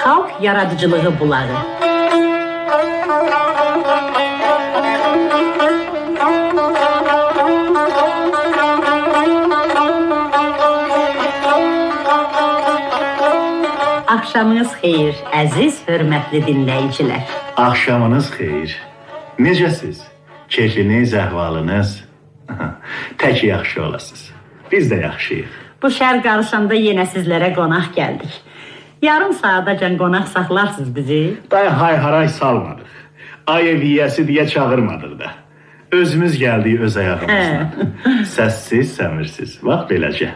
Xalq yaradıcılığı bulağı. Axşamınız xeyir, əziz, hörmətli dinləyicilər. Axşamınız xeyir. Necəsiz? Keyfiniz, əhvalınız? Tək yaxşı olasınız. Biz də yaxşıyıq. Bu şəhər qarışanda yenə sizlərə qonaq gəldik. Yarım saatacan qonaq saxlarsınız bizi. Daya hay-haray salmadıq. Ay eviyyəsi deyə çağırmadıq da. Özümüz gəldik öz ayağımızla. Səssiz, səmirsiz. Vaxt beləcə.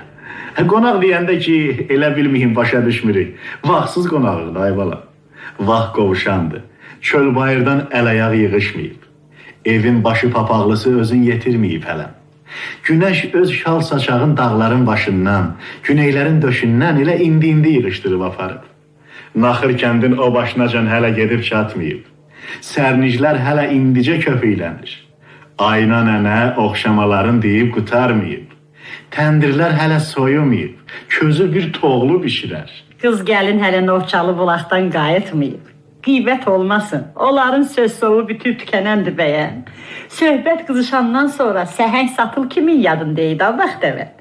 Qonaq deyəndə ki, elə bilməyin başa düşmürük. Vaxtsız qonağıq da ay bala. Vaxt qovuşandır. Çöl bayırdan əl-ayaq yığışmayıb. Evin başı papaqlısı özün yetirməyib hələm. Günəş öz şal saçağın dağların başından, güneylərin döşündən elə indi yığışdırıb aparıb. Naxır kəndin o başınacan hələ gedib çatmayıb. Sərniclər hələ indicə köpüylənir. Ayna nənə oxşamaların deyib qutarmayıb. Təndirlər hələ soyumayıb. Közü bir toğlu bişirər. Qız gəlin hələ Novçalı bulaqdan qayıtmayıb. Qeybət olmasın. Onların söz sovu bitib tükənəndir bəyən. Söhbət qızışandan sonra səhəng satıl kimin yadındaydı vaxt əvvəl.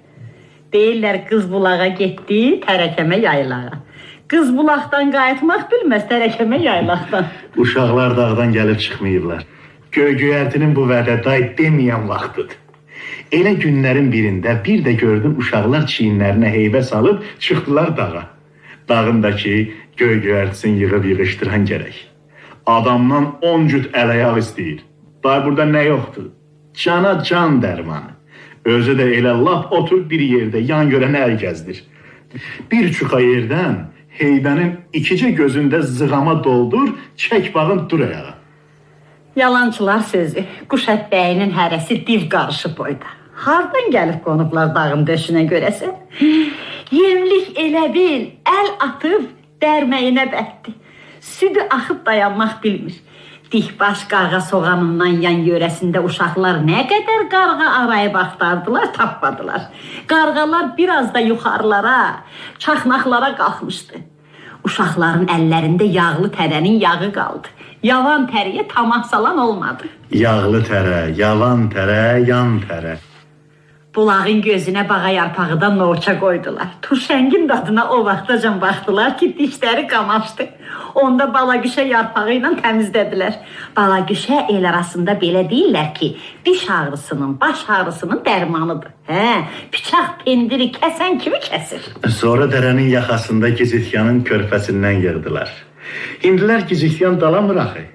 Deyirlər qız bulağa getdi, tərəkəmə yaylağa. Qız bulaqdan qayıtmaq bilməz, tərəkəmə yaylaqdan. Uşaqlar dağdan gəlib çıxmayıblar. Göy-göyərtinin bu vədəday deməyən vaxtıdır. Elə günlərin birində bir də gördüm uşaqlar çiyinlərinə heybə salıb çıxdılar dağa. Dağındakı göy-göyərtisini yığıb yığışdıran gərək. Adamdan 10 cüt əl-ayaq istəyir. Daha burada nə yoxdur? Cana can dərmanı. Özü də elə lap otur bir yerdə yan görən əl gəzdir. Bir çuxa yerdən heybənin ikicə gözündə zığama doldur, çək bağın dur ayağa. Yalançılar sözü, quş ətbəyinin hərəsi div qarışıb boyda. Hardan gəlib qonublar dağın döşünə görəsə? Yemlik elə bil, əl atıb dərməyinə bətdi. Südü axıb dayanmaq bilmir. Dihbaş qarğa soğanından yan yörəsində uşaqlar nə qədər qarğa arayıb axtardılar, tapmadılar. Qarğalar biraz da yuxarılara, çaxnaqlara qalxmışdı. Uşaqların əllərində yağlı tərənin yağı qaldı. Yavan tərəyə tamah salan olmadı. Yağlı tərə, yavan tərə, yan tərə. Bulağın gözünə bağa yarpağıdan noça qoydular. Turşəngin dadına o vaxtacan baxdılar ki, dişləri qamaşdı. Onda balagüşə yarpağı ilə təmizlədilər. Balagüşə el arasında belə deyirlər ki, diş ağrısının, baş ağrısının dərmanıdır. Bıçaq pendiri kəsən kimi kəsir. Sonra dərənin yaxasında Gizityanın körpəsindən yığdılar. Hindilər Gizityan dalamır axı.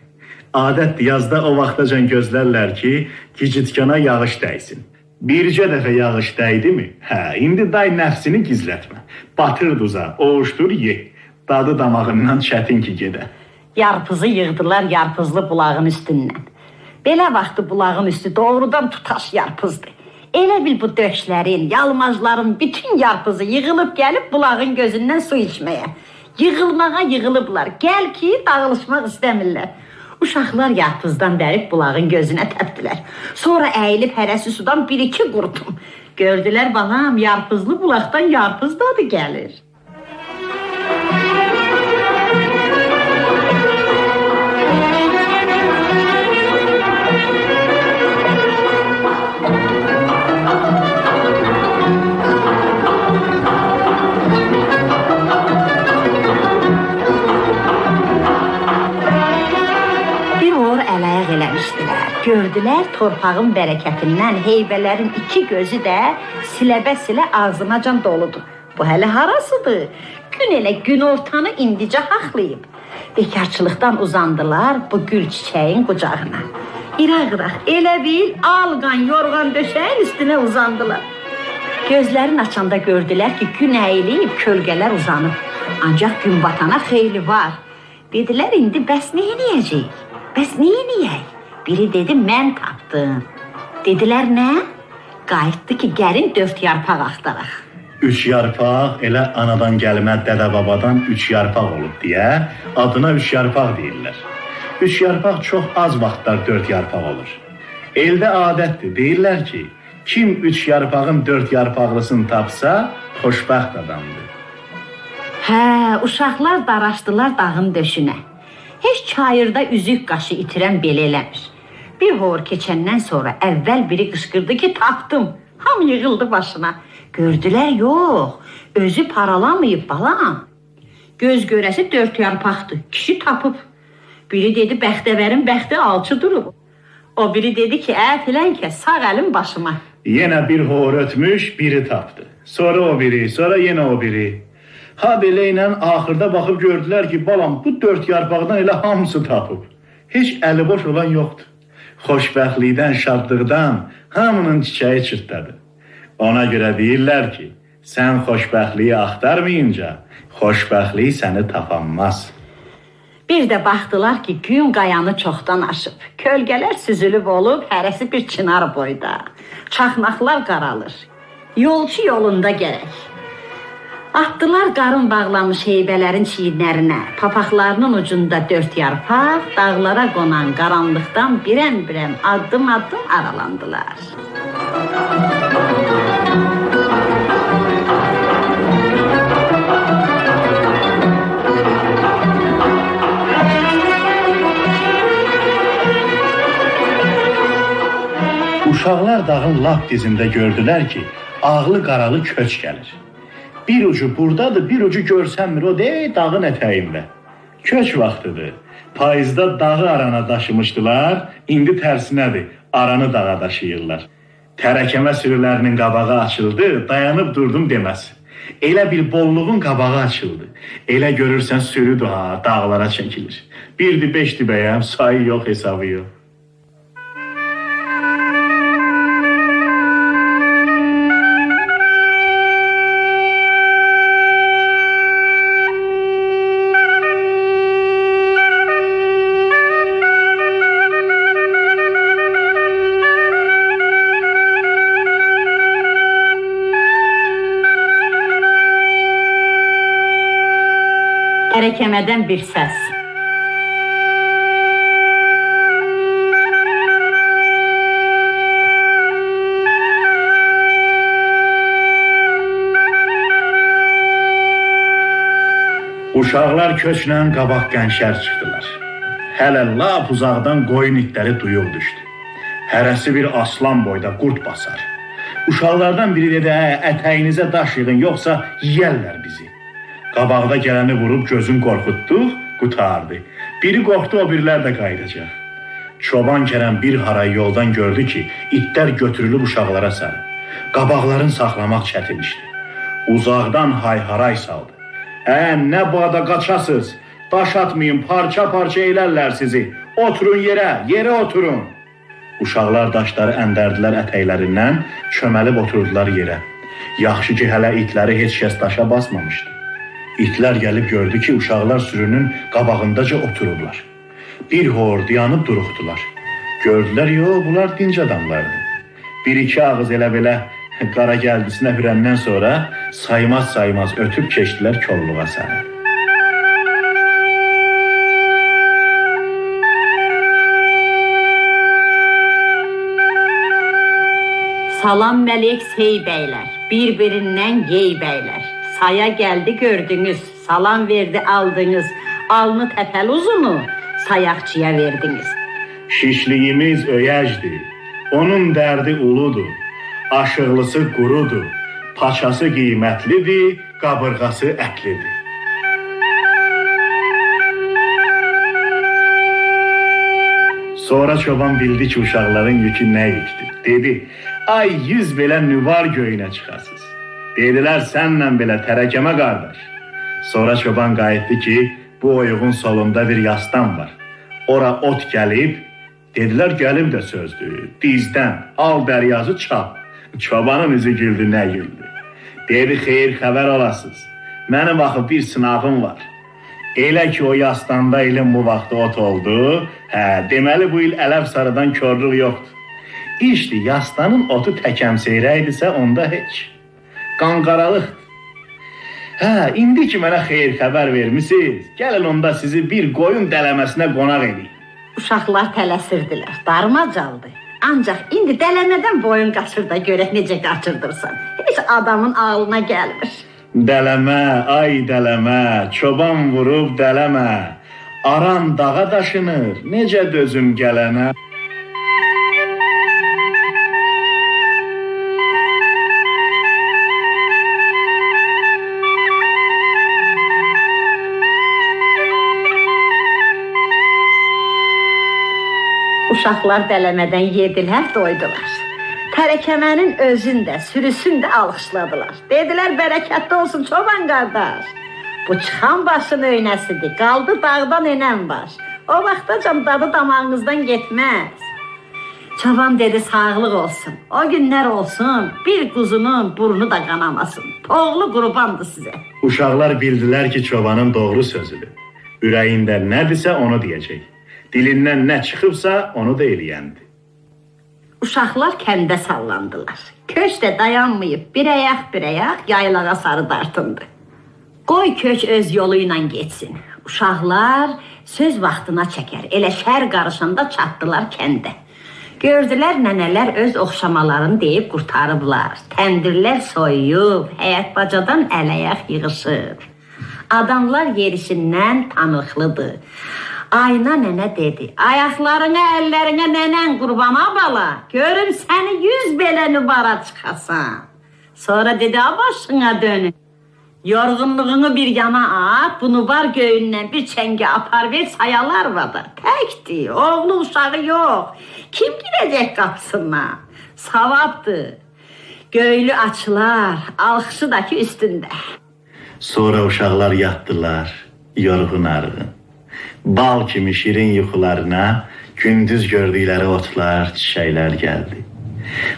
Adətdir, yazda o vaxtacan gözlərlər ki, Gizityana yağış dəysin. Bircə dəfə yağış dəydi mi? İndi day nəfsini gizlətmə. Batır duza, oğuşdur, ye. Dadı damağından çətin ki gedə. Yarpızı yığdılar yarpızlı bulağın üstündən. Belə vaxtı bulağın üstü doğrudan tutaş yarpızdır. Elə bil bu döşlərin, yalmazların bütün yarpızı yığılıb gəlib bulağın gözündən su içməyə. Yığılmağa yığılıblar. Gəl ki, dağılışmaq istəmirlər. Uşaqlar yarpızdan dərib bulağın gözünə təpdilər. Sonra əyilib hərəsi sudan bir-iki qurtum. Gördülər balam, yarpızlı bulaqdan yarpız dadı gəlir. Gördülər torpağın bərəkətindən heybələrin iki gözü də silə-bəsilə ağzınacan doludur. Bu hələ harasıdır? Gün elə gün ortanı indicə haqlayıb. Bekarçılıqdan uzandılar bu gül çiçəyin qucağına. İraq-ıraq elə bil alqan, yorğan döşəyin üstünə uzandılar. Gözlərini açanda gördülər ki, gün əyilib, kölgələr uzanıb. Ancaq gün batana xeyli var. Dedilər, indi bəs nə eləyəcəyik? Bəs nə eləyək? Biri dedi, mən tapdım. Dedilər, nə? Qayıtdı ki, gəlin 4 yarpaq axtaraq. 3 yarpaq elə anadan gəlmə dədə-babadan 3 yarpaq olub deyə adına 3 yarpaq deyirlər. 3 yarpaq çox az vaxtlar 4 yarpaq olur. Eldə adətdir, deyirlər ki, kim 3 yarpağın 4 yarpaqlısını tapsa, xoşbəxt adamdır. Hə, uşaqlar daraşdılar dağın döşünə. Heç çayırda üzük qaşı itirən belə eləmir. Bir hor keçəndən sonra əvvəl biri qışqırdı ki, tapdım. Ham yığıldı başına. Gördülər, yox, özü paralamayıb balam. Göz görəsi 4 yarpaqdır, kişi tapıb. Biri dedi, bəxtəvərin bəxti alçı durub. O biri dedi ki, filan kəs, sağ əlim başıma. Yenə bir hor ötmüş, biri tapdı. Sonra o biri, sonra yenə o biri. Ha belə ilə axırda baxıb gördülər ki, balam, bu 4 yarpaqdan elə hamısı tapıb. Heç əli boş olan yoxdur. Xoşbəxtlikdən, şadlıqdan hamının çiçəyi çırtdadı. Ona görə deyirlər ki, sən xoşbəxtliyi axtarmayınca, xoşbəxtlik səni tapanmaz. Bir də baxdılar ki, gün qayanı çoxdan aşıb. Kölgələr süzülüb olub, hərəsi bir çınar boyda. Çaxnaqlar qaralır. Yolçu yolunda gərək. Atdılar qarın bağlamış heybələrin çiyinlərinə. Papaqlarının ucunda 4 yarpaq, dağlara qonan qaranlıqdan birəm-birəm addım-addım aralandılar. Uşaqlar dağın lap dizində gördülər ki, ağlı qaralı köç gəlir. Bir ucu buradadır, bir ucu görsənmir, o dağın ətəyində. Köç vaxtıdır. Payızda dağı arana daşımışdılar, indi tərsinədir, aranı dağa daşıyırlar. Tərəkəmə sürülərinin qabağı açıldı, dayanıb durdum deməz. Elə bir bolluğun qabağı açıldı. Elə görürsən sürü dağlara çəkilir. Birdi 5 bəyəm, sayı yox, hesabı yox. Tərəkəmədən bir səs. Uşaqlar köçlə qabaq qənşər çıxdılar. Hələ lap uzaqdan qoyun itləri duyuq düşdü. Hərəsi bir aslan boyda qurt basar. Uşaqlardan biri dedi, ətəyinizə daş yığın, yoxsa yiyərlər bizi. Qabaqda gələni vurub gözün qorxutduq, qutardı. Biri qorxdu, o birilər də qayıdacaq. Çoban Kərəm bir haray yoldan gördü ki, itlər götürülüb uşaqlara sarı. Qabaqlarını saxlamaq çətin işdi. Uzaqdan hay-haray saldı. Nə bada qaçasız, daş atmayın, parça-parça eylərlər sizi. Oturun yerə oturun. Uşaqlar daşları əndərdilər ətəklərindən, çöməlib oturdular yerə. Yaxşı ki, hələ itləri heç kəs daşa basmamışdı. İtlər gəlib gördü ki, uşaqlar sürünün qabağındaca otururlar. Bir hor dayanıb duruxdular. Gördülər, bunlar dinc adamlardı. Bir-iki ağız elə-belə qara gəldisinə hürəndən sonra saymaz ötüb keçdilər kolluğa sarı. Salam məlik sey bəylər, bir-birindən yey bəylər. Saya gəldi gördünüz, salam verdi aldınız, alnı təpəl uzunu sayaqçıya verdiniz. Şişliyimiz öyəcdir, onun dərdi uludur, aşıqlısı qurudur, paçası qiymətlidir, qabırğası ətlidir. Sonra çoban bildi ki, uşaqların yükü nə yükdür. Dedi, ay 100 belə nüvar göyünə çıxasız. Dedilər, sənlə belə tərəkəmə qardaş. Sonra çoban qayıtdı ki, bu oyuğun solunda bir yastan var. Ora ot gəlib, dedilər, gəlib də sözdür. Dizdən, al dəryazı çap. Çobanın üzü güldü, nə güldü. Dedi, xeyir xəbər olasınız. Mənim axı bir sınavım var. Elə ki, o yastanda ilin bu vaxtı ot oldu, deməli bu il ələv sarıdan körlük yoxdur. İşte yastanın otu təkəmseyrəydisə onda heç. Qanqaralıqdır. İndi ki mənə xeyir xəbər vermisiniz, gəlin onda sizi bir qoyun dələməsinə qonaq edin. Uşaqlar tələsirdilər, darmacaldı. Ancaq indi dələmədən boyun qaçır da görək necə qaçırdırsan. Heç adamın ağlına gəlmir. Dələmə, ay dələmə, çoban vurub dələmə. Aran dağa daşınır, necə dözüm gələnə. Uşaqlar dələmədən yedilər, doydular. Tərəkəmənin özün də, sürüsün də alqışladılar. Dedilər, bərəkətli olsun çoban qardaş. Bu çıxan başın öynəsidir, qaldı dağdan enən baş. O vaxtacan dadı damağınızdan getməz. Çoban dedi, sağlıq olsun, o günlər olsun, bir quzunun burnu da qanamasın. Oğlu qurbandı sizə. Uşaqlar bildilər ki, çobanın doğru sözüdür. Ürəyində nədirsə onu deyəcək. Dilindən nə çıxıbsa onu da eləyəndi. Uşaqlar kəndə sallandılar. Köç də dayanmayıb, bir ayaq yaylağa sarı dartındı. Qoy köç öz yolu ilə getsin. Uşaqlar söz vaxtına çəkər. Elə şər qarışanda çatdılar kəndə. Gördülər nənələr öz oxşamalarını deyib qurtarıblar. Təndirlər soyuyub, həyət bacadan əl-ayaq yığışır. Adamlar yerişindən tanıqlıdır. Ayna nənə dedi, ayaqlarına, əllərinə nənən qurbana bala, görüm səni 100 belə nübara çıxasan. Sonra dedi, başına dönün. Yorğunluğunu bir yana at, bu nübar göyündən bir çəngə apar ver, sayalar var da. Təkdir, oğlu uşağı yox. Kim girəcək qapısına? Savabdır. Göylü açılar, alxışı da ki üstündə. Sonra uşaqlar yatdılar, yorğun arğın. Bal kimi şirin yuxularına gündüz gördükləri otlar, çiçəklər gəldi.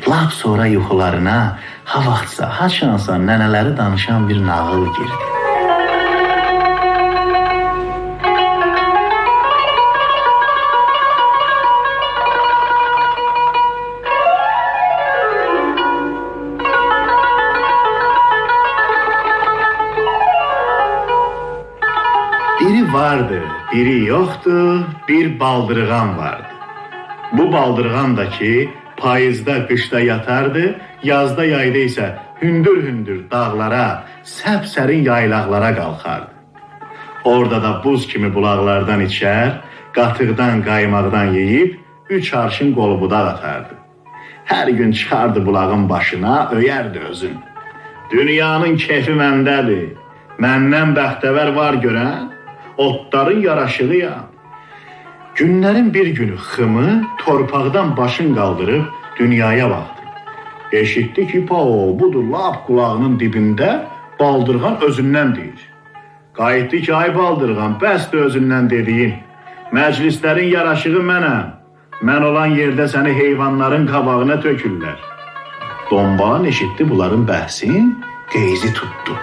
Lap sonra yuxularına ha vaxtsa, haçansa nənələri danışan bir nağıl girdi. Biri vardı, biri yoxdu, bir baldırğan vardı. Bu baldırğan da ki, payızda, qışda yatardı, yazda, yayda isə hündür-hündür dağlara, səpsərin yaylaqlara qalxardı. Orada da buz kimi bulaqlardan içər, qatıqdan, qaymaqdan yeyib, 3 arşın qolu budaq atardı. Hər gün çıxardı bulağın başına, öyərdi özün. Dünyanın kefi məndədir, məndən bəxtəvər var görən, otların yaraşığıyam. Günlərin bir günü xımı torpaqdan başın qaldırıb dünyaya baxdı. Eşitdi ki, budur lap qulağının dibində baldırğan özündən deyir. Qayıtdı ki, ay baldırğan, bəsdir özündən dediyin. Məclislərin yaraşığı mənəm. Mən olan yerdə səni heyvanların qabağına tökürlər. Dombalın eşitdi bunların bəhsin, qeyzi tutdu.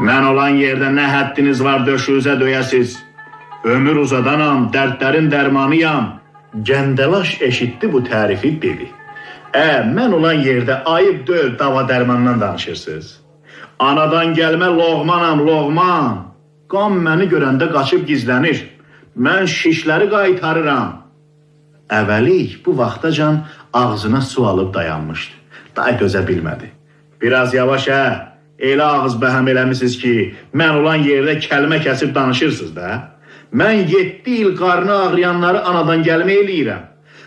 Mən olan yerdə nə həddiniz var döşünüzə döyəsiz. Ömür uzadanam, dərdlərin dərmanıyam. Gəndəlaş eşitdi bu tərifi dedi. Mən olan yerdə ayıb döl dava dərmandan danışırsınız. Anadan gəlmə loğmanam, loğman. Qan məni görəndə qaçıb gizlənir. Mən şişləri qaytarıram. Əvvəlik bu vaxtacan ağzına su alıb dayanmışdı. Day dözə bilmədi. Biraz yavaş elə ağız bəhəm eləmişsiniz ki, mən olan yerdə kəlmə kəsib danışırsınız da. Mən 7 il qarnı ağrıyanları anadan gəlmə eləyirəm.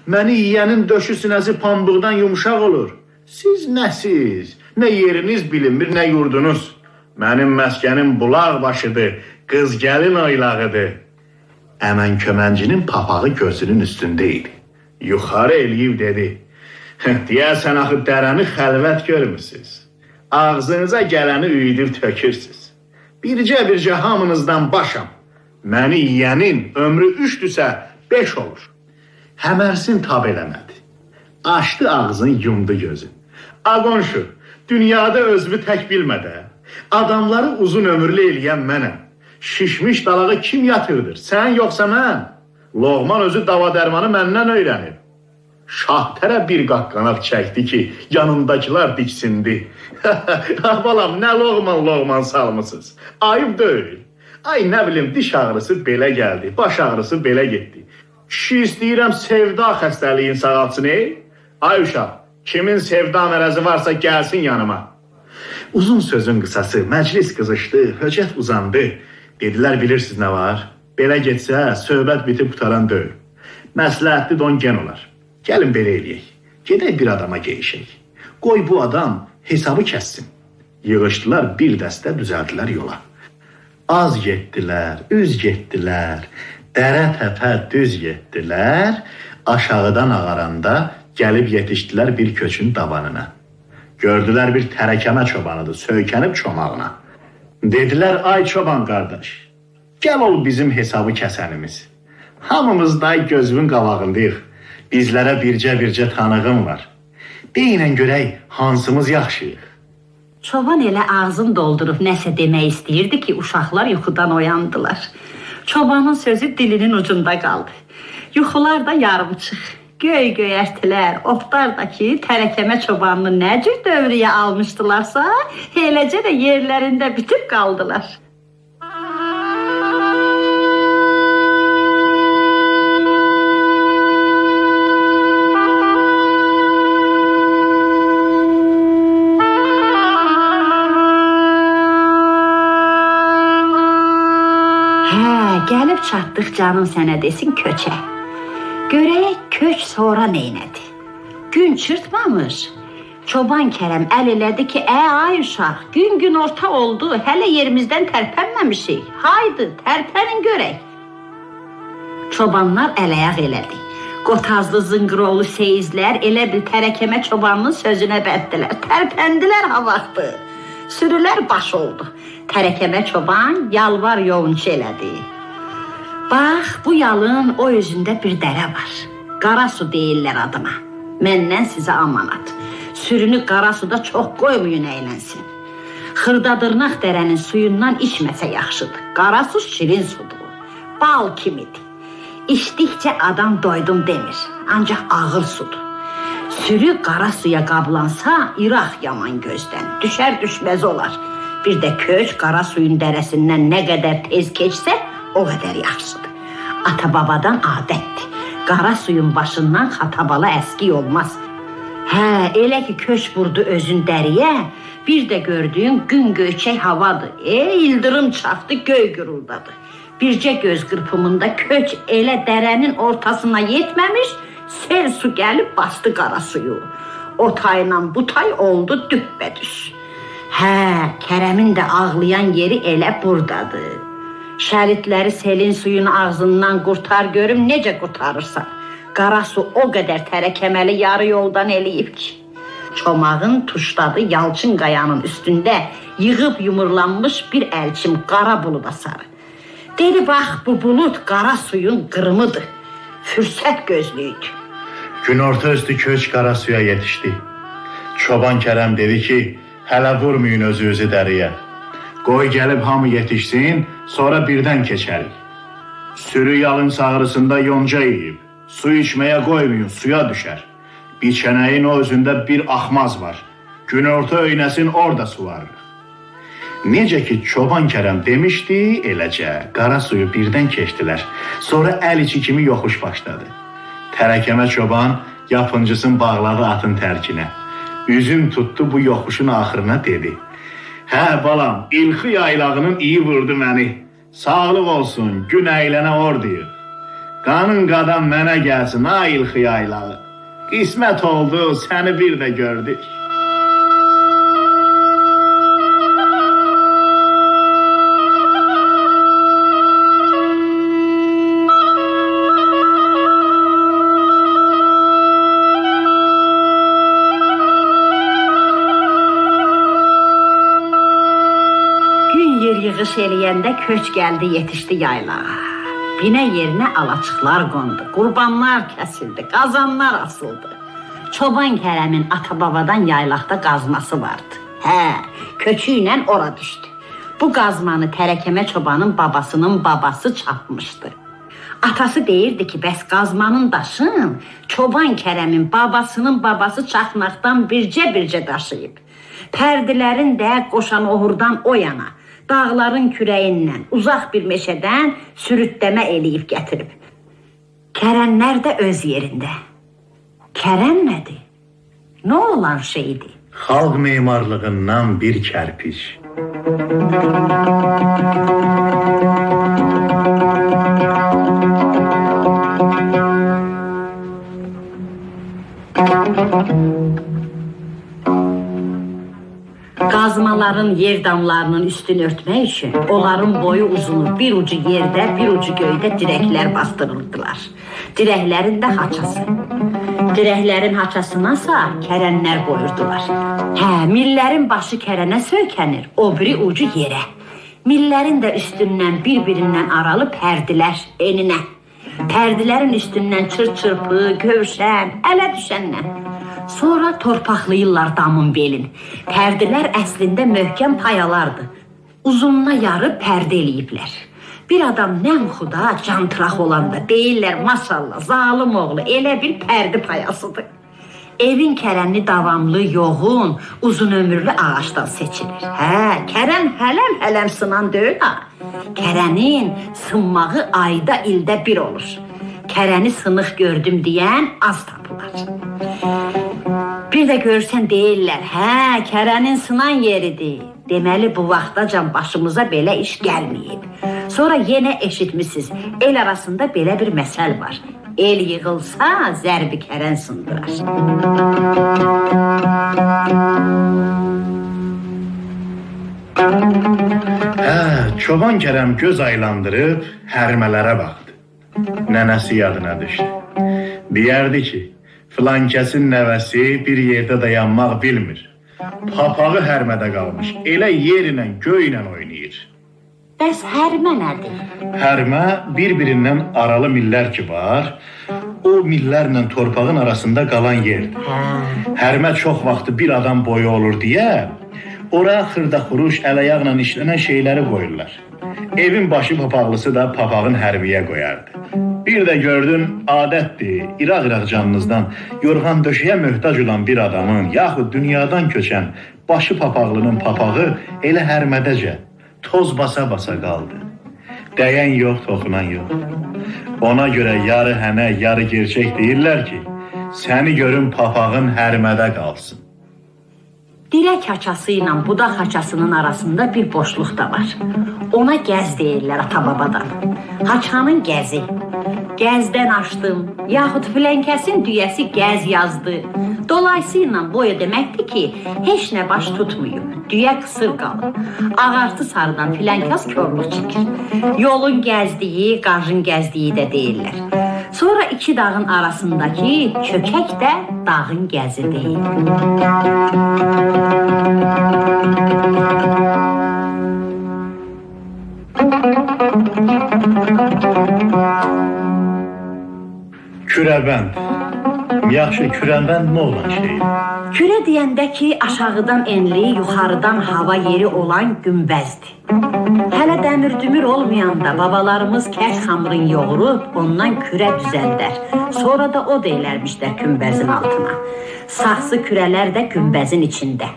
Məni yiyənin döşü sinəsi pambıqdan yumuşaq olur. Siz nəsiz? Nə yeriniz bilinmir, nə yurdunuz. Mənim məskənim bulaq başıdır, qız gəlin oylağıdır. Əmən köməncinin papağı gözünün üstündə idi. Yuxarı eləyib dedi. Deyəsən axı dərəni xəlvət görmürsünüz. Ağzınıza gələni üyüdür tökürsünüz. Bircə hamınızdan başam. Məni yiyənin ömrü 3-dürsə 5 olur. Həmərsin tab eləmədi. Açdı ağzını, yumdu gözün. Aqonşu, dünyada özümü tək bilmədə, adamları uzun ömürlü eləyən mənəm. Şişmiş dalağı kim yatırdır? Sən yoxsa mən? Loğman özü dava dərmanı məndən öyrənib. Şahtərə bir qaqqanaq çəkdi ki, yanındakılar diksindi. Balam, nə loğman salmısınız? Ayıb deyil. Ay nə bilim, diş ağrısı belə gəldi, baş ağrısı belə getdi. Kişi istəyirəm sevda xəstəliyin sağalsın, Ay uşaq, kimin sevda mərəzi varsa gəlsin yanıma. Uzun sözün qısası, məclis qızışdı, höcət uzandı. Dedilər, bilirsiniz nə var? Belə getsə, söhbət bitib qutaran deyil. Məsləhətli don gen olar. Gəlin belə eləyək. Gedək bir adama geyişək. Qoy bu adam hesabı kəssin. Yığışdılar, bir dəstə düzəldilər yola. Az getdilər, üz getdilər, dərə təpə düz getdilər. Aşağıdan ağaranda gəlib yetişdilər bir köçün dabanına. Gördülər bir tərəkəmə çobanıdır, söykənib çomağına. Dedilər, ay çoban qardaş, gəl ol bizim hesabı kəsənimiz. Hamımız da gözümün qabağındayıq. Bizlərə bircə tanığım var. Deyinən görək, hansımız yaxşıyıq. Çoban elə ağzını doldurub nəsə demək istəyirdi ki, uşaqlar yuxudan oyandılar. Çobanın sözü dilinin ucunda qaldı. Yuxular da yarımçıq. Göy göyərtilər, otlar da ki, tərəkəmə çobanını nə cür dövrüyə almışdılarsa, eləcə də yerlərində bitib qaldılar. Gəlib çatdıq canım sənə desin köçə. Görək köç sonra neynədi? Gün çırtmamış. Çoban Kərəm əl elədi ki, ay uşaq, gün orta oldu, hələ yerimizdən tərpənməmişik. Haydı, tərpənin görək. Çobanlar əl-ayaq elədi. Qotazlı zınqıroğlu seyizlər elə bil tərəkəmə çobanının sözünə bəddilər. Tərpəndilər ha vaxtı. Sürülər baş oldu. Tərəkəmə çoban yalvar yoğunçu elədi. Bax, bu yalın o özündə bir dərə var. Qara su deyirlər adıma. Məndən sizə amanat. Sürünü qara suda çox qoymayın əylənsin. Xırdadırnaq dərənin suyundan içməsə yaxşıdır. Qara su şirin sudur. Bal kimidir. İçdikcə adam doydum demir. Ancaq ağır sudur. Sürü qara suya qablansa, İraq yaman gözdən. Düşər düşməz olar. Bir də köç qara suyun dərəsindən nə qədər tez keçsə, o qədər yaxşıdır. Ata-babadan adətdir. Qara suyun başından xatabala əskik olmaz. Elə ki köç vurdu özün dəriyə, bir də gördüyün gün göyçək havadır. İldırım çaxdı, göy güruldadı. Bircə göz qırpımında köç elə dərənin ortasına yetməmiş, sel su gəlib bastı qara suyu. O tayla bu tay oldu düppədüz. Kərəmin də ağlayan yeri elə buradadır. Şəritləri selin suyun ağzından qurtar görüm necə qurtarırsan. Qara su o qədər tərəkəməli yarı yoldan eləyib ki. Çomağın tuşladı yalçın qayanın üstündə yığıb yumurlanmış bir əlçim qara buluda sarı. Dedi, bax bu bulut qara suyun qırımıdır. Fürsət gözlüydü. Günorta üstü köç qara suya yetişdi. Çoban Kərəm dedi ki, hələ vurmayın özü dəriyə. Qoy gəlib hamı yetişsin, sonra birdən keçərik. Sürü yalın sağrısında yonca yiyib. Su içməyə qoymayın, suya düşər. Biçənəyin o özündə bir axmaz var. Günorta öynəsin, orada suvarır. Necə ki Çoban Kərəm demişdi, eləcə qara suyu birdən keçdilər. Sonra əl içi kimi yoxuş başladı. Tərəkəmə çoban yapıncısını bağladı atın tərkinə. Üzüm tutdu bu yoxuşun axırına dedi. Balam, İlxi yaylağının iyi vurdu məni. Sağlıq olsun, gün əylənə orduyur. Qanın qadan mənə gəlsin, İlxi yaylağı. Qismət oldu, səni bir də gördük. Yığış eləyəndə köç gəldi, yetişdi yaylağa. Binə yerinə alaçıqlar qondu, qurbanlar kəsildi, qazanlar asıldı. Çoban Kərəmin ata-babadan yaylaqda qazması vardı. Köçü ilə ora düşdü. Bu qazmanı tərəkəmə çobanın babasının babası çapmışdı. Atası deyirdi ki, bəs qazmanın daşın Çoban Kərəmin babasının babası çaxmaqdan bircə daşıyıb. Pərdilərin də qoşan oğurdan o yana, dağların kürəyindən, uzaq bir meşədən sürüddəmə eləyib gətirib. Kərənlər də öz yerində. Kərən nədir? Nə olan şeydir? Xalq memarlığından bir kərpiç. Qazmaların yer damlarının üstünü örtmək üçün onların boyu uzunu bir ucu yerdə, bir ucu göydə dirəklər bastırıldılar. Dirəklərin də haçası. Dirəklərin haçasınasa kərənlər qoyurdular. Millərin başı kərənə söykənir, o biri ucu yerə. Millərin də üstündən bir-birindən aralı pərdilər eninə. Pərdilərin üstündən çır-çırpı, gövşən, ələ düşəndən. Sonra torpaqlayırlar damın belin. Pərdilər əslində möhkəm payalardı. Uzununa yarı pərdə eləyiblər. Bir adam nəmxuda, cantıraq olanda deyirlər, maşallah, zalim oğlu elə bir pərdi payasıdır. Evin kərənli davamlı, yoğun, uzun ömürlü ağaçdan seçilir. Kərən hələm sınan deyil ha. Kərənin sınmağı ayda, ildə bir olur. Kərəni sınıq gördüm deyən az tapılar. Bir də görsən deyirlər, kərənin sınan yeridir. Deməli bu vaxtacan başımıza belə iş gəlməyib. Sonra yenə eşitmişsiniz, el arasında belə bir məsəl var. El yığılsa zərbi kərən sındırar. Çoban Kərəm göz aylandırıb hərmələrə baxdı. Nənəsi yadına düşdü. Deyərdi ki, filankəsin nəvəsi bir yerdə dayanmaq bilmir. Papağı hərmədə qalmış, elə yerlə, göylə oynayır. Bəs hərmə nədir? Hərmə bir-birindən aralı millər ki var, o millərlə torpağın arasında qalan yerdir. Hərmə çox vaxtı bir adam boyu olur deyə, ora xırda-xuruş, əl-ayaqla işlənən şeyləri qoyurlar. Evin başı papaqlısı da papağın hərbiyə qoyardı. Bir də gördün, adətdir, İraq canınızdan yorğan döşəyə möhtac olan bir adamın, yaxud dünyadan köçən başı papaqlının papağı elə hərmədəcə toz basa-basa qaldı. Dəyən yox, toxunan yox. Ona görə yarı hənə, yarı gerçək deyirlər ki, səni görün papağın hərmədə qalsın. Dirək haçası ilə budaq haçasının arasında bir boşluq da var. Ona gəz deyirlər ata-babadan. Haçanın gəzi. Gəzdən açdım, yaxud filənkəsin düyəsi gəz yazdı. Dolayısıyla boya deməkdir ki, heç nə baş tutmuyub, düyə qısır qalıb. Ağartı sarıdan filənkəs körlük çəkir. Yolun gəzdiyi, qajın gəzdiyi də deyirlər. Sonra iki dağın arasındakı kökək də dağın gəzi deyil. Kürəbənd. Yaxşı, kürəbənd nə olan şey? Kürə deyəndə ki, aşağıdan enli, yuxarıdan hava yeri olan günbəzdir. Hələ dəmir-dümür olmayanda babalarımız kək xamırın yoğurub ondan kürə düzəldər. Sonra da o deylərmişlər günbəzin altına. Saxsı kürələr də günbəzin içində.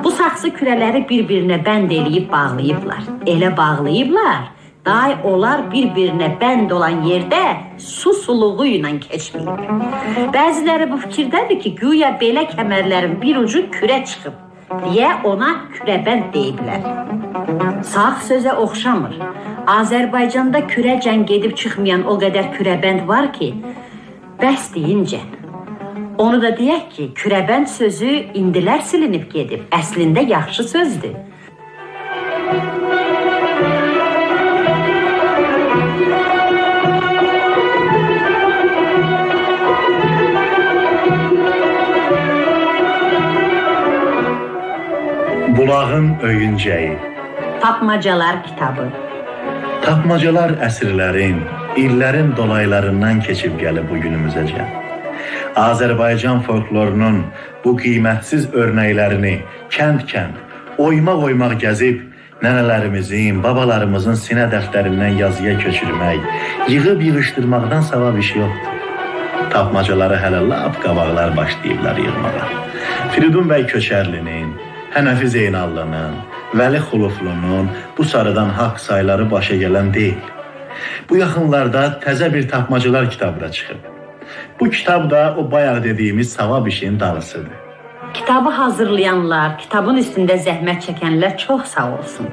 Bu saxsı kürələri bir-birinə bənd eləyib bağlayıblar. Elə bağlayıblar, day onlar bir-birinə bənd olan yerdə su suluğu ilə keçməyib. Bəziləri bu fikirdədir ki, güya belə kəmərlərin bir ucu kürə çıxıb deyə ona kürəbənd deyiblər. Sağ sözə oxşamır. Azərbaycanda kürəcən gedib çıxmayan o qədər kürəbənd var ki, bəs deyincən. Onu da deyək ki, kürəbənd sözü indilər silinib gedib. Əslində yaxşı sözdür. Bulağın öyüncəyi. Tapmacalar kitabı. Tapmacalar əsrlərin, illərin dolaylarından keçib gəlib bu günümüzəcə. Azərbaycan folklorunun bu qiymətsiz örnəklərini kənd-kənd, oymaq-oymaq gəzib, nənələrimizin, babalarımızın sinə dəftərindən yazıya köçürmək, yığıb-yığışdırmaqdan savab iş yoxdur. Tapmacaları hələ lap qabaqlar başlayıblar yığmağa. Firidun bəy Köçərlinin, Hənəfi Zeynallının, Vəli Xuluflunun bu sarıdan haqq sayları başa gələn deyil. Bu yaxınlarda təzə bir tapmacalar kitabı da çıxıb. Bu kitab da o bayaq dediyimiz savab işin dalısıdır. Kitabı hazırlayanlar, kitabın üstündə zəhmət çəkənlər çox sağ olsun.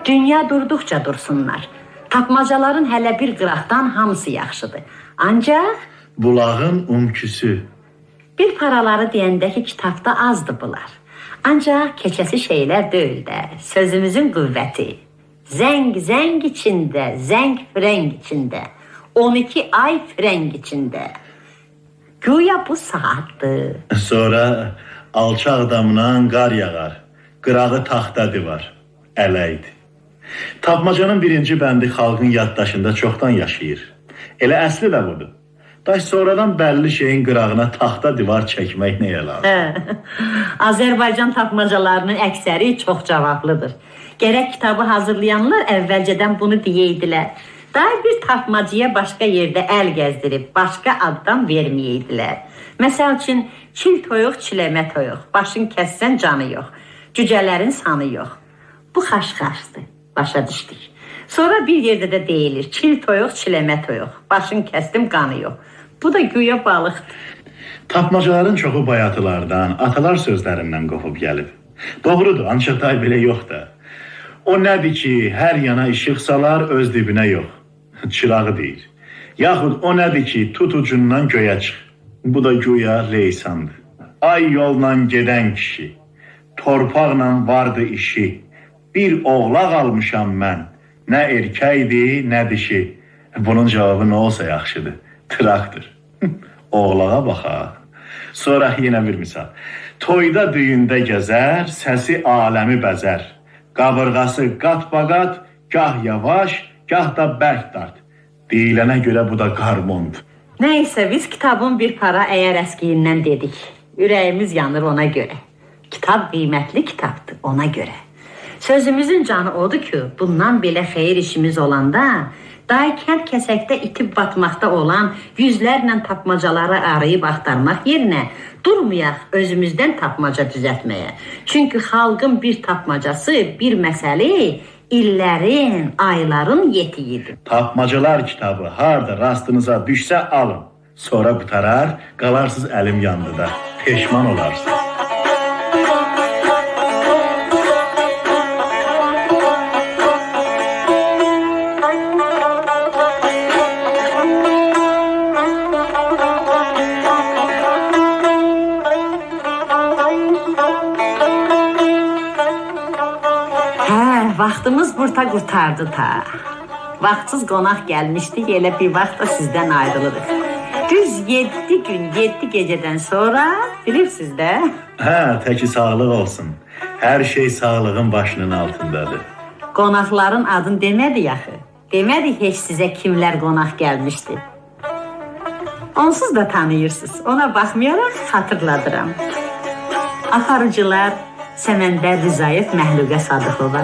Dünya durduqca dursunlar. Tapmacaların hələ bir qıraqdan hamısı yaxşıdır. Ancaq Bulağın umküsü. bir paraları deyəndə ki, kitabda azdır bunlar. Ancaq keçəsi şeylər deyil də. Sözümüzün qüvvəti. Zəng içində, zəng frəng içində. 12 ay frəng içində. Güya bu saatdır. Sonra alçaq damdan qar yağar. Qırağı taxta divar. Ələydi. Tapmacanın birinci bəndi xalqın yaddaşında çoxdan yaşayır. Elə əsli də budur. Daş sonradan bəlli şeyin qırağına taxta divar çəkmək nəyə lazım? Azərbaycan tapmacalarının əksəri çox cavablıdır. Gərək kitabı hazırlayanlar əvvəlcədən bunu deyeydilər. Daha bir tapmacıya başqa yerdə əl gəzdirib, başqa addan verməyeydilər. Məsəl üçün, çil toyuq, çiləmə toyuq, başın kəssən canı yox, cücələrin sanı yox. Bu xaş-xaşdır, başa düşdük. Sonra bir yerdə də deyilir, çil toyuq, çiləmə toyuq, başın kəsdim, qanı yox. Bu da güya balıqdır. Tapmacaların çoxu bayatılardan, atalar sözlərindən qopub gəlib. Doğrudur, ancaq da belə yox da. O nədir ki, hər yana işıq salar, öz dibinə yox. Çırağı deyir. Yaxud o nədir ki, tut ucundan göyə çıx. Bu da güya Leysandır. Ay yolla gedən kişi, torpaqla vardı işi. Bir oğlaq almışam mən. Nə erkəkdir, nə dişi. Bunun cavabı nə olsa yaxşıdır. Traktör. Oğlağa baxa. Sonra yenə bir misal. Toyda düyündə gəzər, səsi aləmi bəzər. Qabırğası qat-baqat, gah yavaş, gah da bərk dart. Deyilənə görə bu da qarmondur. Nəysə, biz kitabın bir para əgər əskiyindən dedik. Ürəyimiz yanır ona görə. Kitab qiymətli kitabdır ona görə. Sözümüzün canı odur ki, bundan belə xeyir işimiz olanda, daha kənd kəsəkdə itib batmaqda olan yüzlərlə tapmacaları arayıb axtarmaq yerinə durmayaq özümüzdən tapmaca düzəltməyə. Çünki xalqın bir tapmacası, bir məsələ illərin, ayların yetiyidir. Tapmacalar kitabı harda rastınıza düşsə alın. Sonra qutarar, qalarsız əlim yandı da. Peşman olarsınız. Vaxtımız burada qurtardı ta. Vaxtsız qonaq gəlmişdi, elə bir vaxt da sizdən ayrılırıq. Düz 7 gün, 7 gecədən sonra bilirsiniz də. Təki sağlıq olsun. Hər şey sağlığın başının altındadır. Qonaqların adını demədik axı. Demədik heç sizə kimlər qonaq gəlmişdi. Onsuz da tanıyırsınız. Ona baxmayaraq xatırladıram. Aparıcılar Səməndər Rizayev, Məhlugə Sadıqova,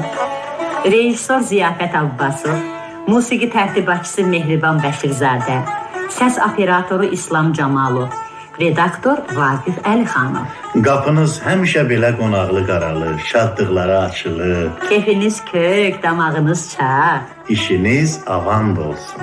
rejissor Ziyafət Abbasov, musiqi tərtibatçısı Mehriban Bəşirzadə, səs operatoru İslam Camalov, redaktor Vaqif Əlixanov. Qapınız həmişə belə qonaqlı qaralır, şadlıqlara açılır. Keyfiniz kök, damağınız çaq. İşiniz avand olsun.